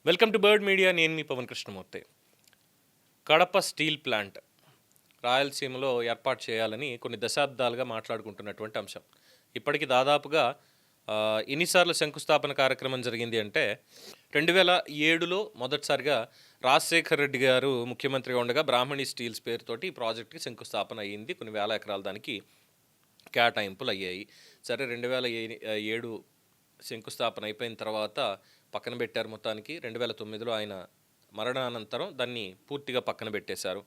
Welcome to bird media. నేను మీ Pawan Krishnamurthy. Kadapa steel plant రాయలసీమలో ఏర్పాటు చేయాలని కొన్ని దశాబ్దాలుగా మాట్లాడుకుంటున్నటువంటి అంశం. ఇప్పటికి దాదాపుగా ఎన్నిసార్లు శంకుస్థాపన కార్యక్రమం జరిగింది అంటే 2007లో మొదటిసారిగా రాజశేఖర్ రెడ్డి గారు ముఖ్యమంత్రిగా ఉండగా బ్రాహ్మణి స్టీల్స్ పేరుతోటి ఈ ప్రాజెక్ట్కి శంకుస్థాపన అయ్యింది. కొన్ని వేల ఎకరాల దానికి కేటాయింపులు అయ్యాయి. సరే, 2007 శంకుస్థాపన అయిపోయిన తర్వాత పక్కన పెట్టారు. మొత్తానికి 2009లో ఆయన మరణానంతరం దాన్ని పూర్తిగా పక్కన పెట్టేశారు.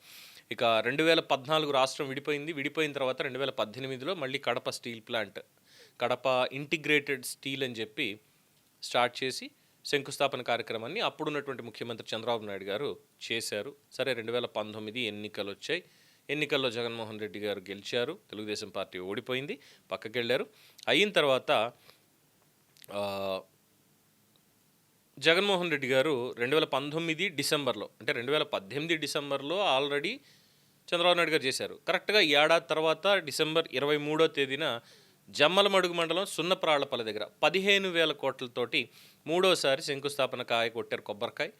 ఇక 2014 రాష్ట్రం విడిపోయింది. విడిపోయిన తర్వాత 2018లో మళ్ళీ Kadapa steel plant, Kadapa integrated steel అని చెప్పి స్టార్ట్ చేసి శంకుస్థాపన కార్యక్రమాన్ని అప్పుడున్నటువంటి ముఖ్యమంత్రి చంద్రబాబు నాయుడు గారు చేశారు. సరే, 2019 ఎన్నికలు వచ్చాయి. ఎన్నికల్లో జగన్మోహన్ రెడ్డి గారు గెలిచారు. తెలుగుదేశం పార్టీ ఓడిపోయింది, పక్కకి వెళ్ళారు. అయిన తర్వాత జగన్మోహన్ రెడ్డి గారు 2019 డిసెంబర్లో, అంటే 2018 డిసెంబర్లో ఆల్రెడీ చంద్రబాబు నాయుడు గారు చేశారు. కరెక్ట్గా ఏడాది తర్వాత డిసెంబర్ 23వ తేదీన జమ్మలమడుగు మండలం సున్నప్రాళ్లపల్లి దగ్గర 15,000 కోట్లతోటి మూడోసారి శంకుస్థాపన కాయ కొట్టారు. కొబ్బరికాయ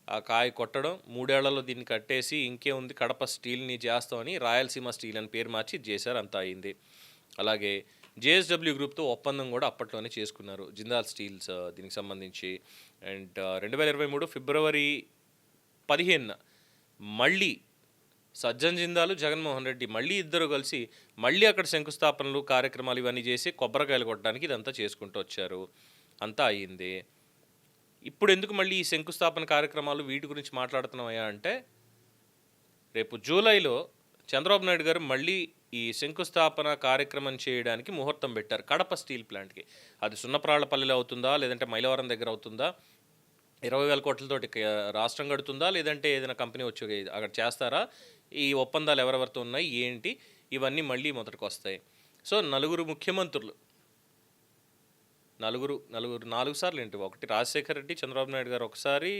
ఆ కాయ కొట్టడం, 3 ఏళ్లలో దీన్ని కట్టేసి ఇంకేముంది కడప స్టీల్ని చేస్తామని రాయలసీమ స్టీల్ అని పేరు మార్చి చేశారు. అంతా అయింది. అలాగే జేఎస్డబ్ల్యూ గ్రూప్తో ఒప్పందం కూడా అప్పట్లోనే చేసుకున్నారు, జిందాల్ స్టీల్స్ దీనికి సంబంధించి. అండ్ 2023 ఫిబ్రవరి 15న మళ్ళీ సజ్జన్ జిందాలు, జగన్మోహన్ రెడ్డి మళ్ళీ ఇద్దరు కలిసి మళ్ళీ అక్కడ శంకుస్థాపనలు కార్యక్రమాలు ఇవన్నీ చేసి కొబ్బరికాయలు కొట్టడానికి ఇదంతా చేసుకుంటూ వచ్చారు. అంతా అయ్యింది. ఇప్పుడు ఎందుకు మళ్ళీ ఈ శంకుస్థాపన కార్యక్రమాలు వీటి గురించి మాట్లాడుతున్నాయా అంటే, రేపు జూలైలో చంద్రబాబు నాయుడు గారు మళ్ళీ ఈ శంకుస్థాపన కార్యక్రమం చేయడానికి ముహూర్తం పెట్టారు కడప స్టీల్ ప్లాంట్కి. అది సున్నప్రాళ్లపల్లిలో అవుతుందా, లేదంటే మైలవరం దగ్గర అవుతుందా, 20,000 కోట్లతోటి రాష్ట్రం గడుతుందా, లేదంటే ఏదైనా కంపెనీ వచ్చి అక్కడ చేస్తారా, ఈ ఒప్పందాలు ఎవరెవరితో ఉన్నాయి ఏంటి, ఇవన్నీ మళ్ళీ మొదటికి వస్తాయి. సో నలుగురు ముఖ్యమంత్రులు, నలుగురు 4 సార్లు ఏంటి, ఒకటి రాజశేఖర్ రెడ్డి, చంద్రబాబు నాయుడు గారు ఒకసారి,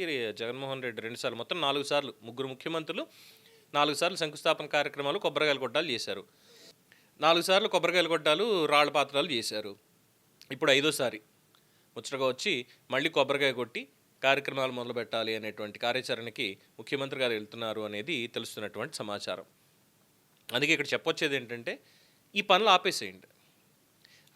జగన్మోహన్ రెడ్డి 2 సార్లు, మొత్తం 4 సార్లు, ముగ్గురు ముఖ్యమంత్రులు 4 సార్లు శంకుస్థాపన కార్యక్రమాలు కొబ్బరికాయలు కొట్టాలు చేశారు. 4 సార్లు కొబ్బరికాయలు కొట్టాలు, రాళ్ళ పాత్రలు చేశారు. ఇప్పుడు 5వసారి ముచ్చటగా వచ్చి మళ్ళీ కొబ్బరికాయ కొట్టి కార్యక్రమాలు మొదలు పెట్టాలి అనేటువంటి కార్యాచరణకి ముఖ్యమంత్రి గారు వెళ్తున్నారు అనేది తెలుస్తున్నటువంటి సమాచారం. అందుకే ఇక్కడ చెప్పొచ్చేది ఏంటంటే, ఈ పనులు ఆపేసేయండి.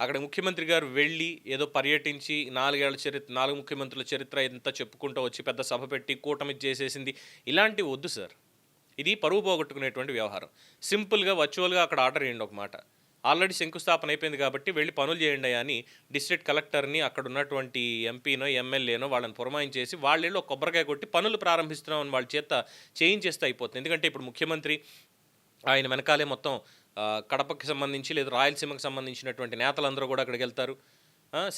అక్కడ ముఖ్యమంత్రి గారు వెళ్ళి ఏదో పర్యటించి 4 ముఖ్యమంత్రుల చరిత్ర ఇంత చెప్పుకుంటూ వచ్చి పెద్ద సభ పెట్టి కూటమి చేసేసింది, ఇలాంటివి వద్దు సార్. ఇది పరువు పోగొట్టుకునేటువంటి వ్యవహారం. సింపుల్గా వర్చువల్గా అక్కడ ఆర్డర్ చేయండి. ఒక మాట, ఆల్రెడీ శంకుస్థాపన అయిపోయింది కాబట్టి వెళ్ళి పనులు చేయండి అని డిస్ట్రిక్ట్ కలెక్టర్ని, అక్కడ ఉన్నటువంటి ఎంపీనో ఎమ్మెల్యేనో వాళ్ళని పురమాయించేసి వాళ్ళేళ్ళు ఒక కొబ్బరికాయ కొట్టి పనులు ప్రారంభిస్తున్నామని వాళ్ళ చేత చేయించేస్తే అయిపోతుంది. ఎందుకంటే ఇప్పుడు ముఖ్యమంత్రి ఆయన వెనకాలే మొత్తం కడపకి సంబంధించి లేదా రాయలసీమకి సంబంధించినటువంటి నేతలందరూ కూడా అక్కడికి వెళ్తారు.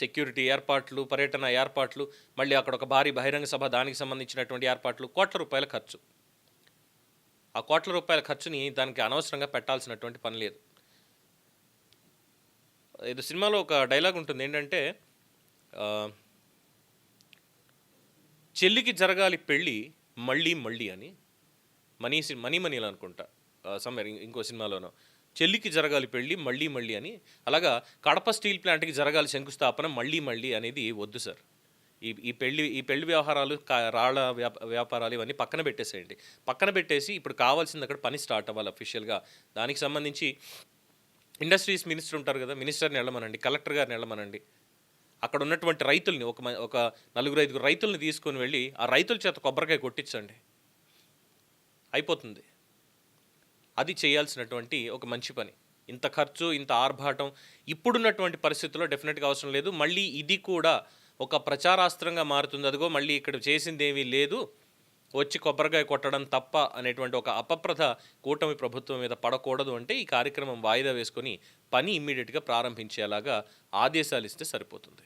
సెక్యూరిటీ ఏర్పాట్లు, పర్యటన ఏర్పాట్లు, మళ్ళీ అక్కడ ఒక భారీ బహిరంగ సభ, దానికి సంబంధించినటువంటి ఏర్పాట్లు, కోట్ల రూపాయల ఖర్చు. ఆ కోట్ల రూపాయల ఖర్చుని దానికి అనవసరంగా పెట్టాల్సినటువంటి పని లేదు. ఇది సినిమాలో ఒక డైలాగ్ ఉంటుంది ఏంటంటే, చెల్లికి జరగాలి పెళ్ళి మళ్ళీ మళ్ళీ అని, మనీలో అనుకుంటా, సమ్వేర్ ఇంకో సినిమాలోనో, చెల్లికి జరగాలి పెళ్ళి మళ్ళీ మళ్ళీ అని. అలాగా కడప స్టీల్ ప్లాంట్కి జరగాలి శంకుస్థాపన మళ్ళీ మళ్ళీ అనేది వద్దు సార్. ఈ పెళ్లి వ్యవహారాలు, రాళ్ల వ్యాపారాలు ఇవన్నీ పక్కన పెట్టేసేయండి. పక్కన పెట్టేసి ఇప్పుడు కావాల్సింది అక్కడ పని స్టార్ట్ అవ్వాలి అఫీషియల్గా. దానికి సంబంధించి ఇండస్ట్రీస్ మినిస్టర్ ఉంటారు కదా, మినిస్టర్ని వెళ్ళమనండి, కలెక్టర్ గారిని వెళ్ళమనండి. అక్కడ ఉన్నటువంటి రైతుల్ని, ఒక 4-5 రైతుల్ని తీసుకొని వెళ్ళి ఆ రైతుల చేత కొబ్బరికాయ కొట్టించండి, అయిపోతుంది. అది చేయాల్సినటువంటి ఒక మంచి పని. ఇంత ఖర్చు, ఇంత ఆర్భాటం ఇప్పుడున్నటువంటి పరిస్థితుల్లో డెఫినెట్గా అవసరం లేదు. మళ్ళీ ఇది కూడా ఒక ప్రచారాస్త్రంగా మారుతుంది. అదిగో మళ్ళీ ఇక్కడ చేసింది ఏమీ లేదు, వచ్చి కొబ్బరికాయ కొట్టడం తప్ప అనేటువంటి ఒక అపప్రథ కూటమి ప్రభుత్వం మీద పడకూడదు. అంటే ఈ కార్యక్రమం వాయిదా వేసుకొని పని ఇమ్మీడియట్గా ప్రారంభించేలాగా ఆదేశాలు ఇస్తే సరిపోతుంది.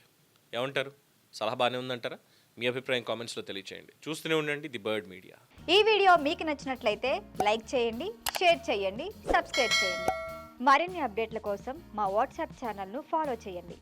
ఏమంటారు? సలహా బాగానే ఉందంటారా? మీ అభిప్రాయం కామెంట్స్లో తెలియచేయండి. చూస్తూనే ఉండండి ది బర్డ్ మీడియా. ఈ వీడియో మీకు నచ్చినట్లయితే లైక్ చేయండి, షేర్ చేయండి, సబ్స్క్రైబ్ చేయండి. మరిన్ని అప్డేట్ల కోసం మా వాట్సాప్ ఛానల్ను ఫాలో చేయండి.